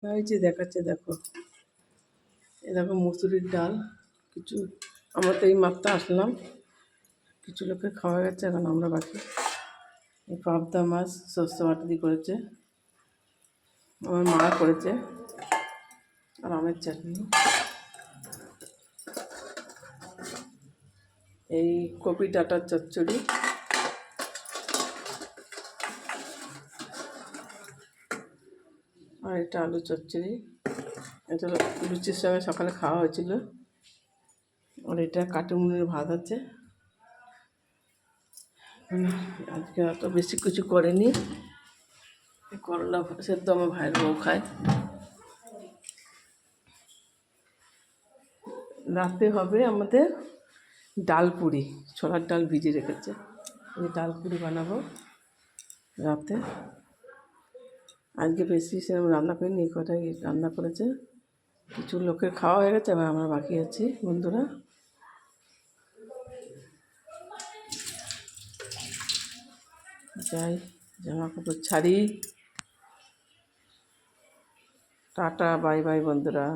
এই যে দেখাচ্ছে দেখো, এ দেখো মুসুরির ডাল। কিছু আমরা তো এই মাত্র আসলাম, কিছু লোকের খাওয়া গেছে, এখন আমরা বাকি। এই পাবদা মাছ সর্ষে বাটা দিয়ে করেছে, আমার মা করেছে, আর আমের চাটনি। এই কপি ডাঁটার চচ্চড়ি, আর এটা আলু চচ্চড়ি। এটা লুচির সঙ্গে সকালে খাওয়া হয়েছিল। আর এটা কাঠুমুনির ভাত আছে। আজকে অত বেশি কিছু করেনি। করলা সেদ্ধ আমার ভাইয়ের বউ খায়। রাতে হবে আমাদের ডাল পুরি, ছোলার ডাল ভিজে রেখেছে, এই ডাল পুরি বানাবো রাতে। আজকে বেশি সেরকম রান্না করিনি, এই কটাই রান্না করেছে। কিছু লোকের খাওয়া হয়ে গেছে, আবার আমরা বাকি আছি বন্ধুরা। যাই, জামা কাপড় ছাড়ি। টাটা, বাই বাই বন্ধুরা।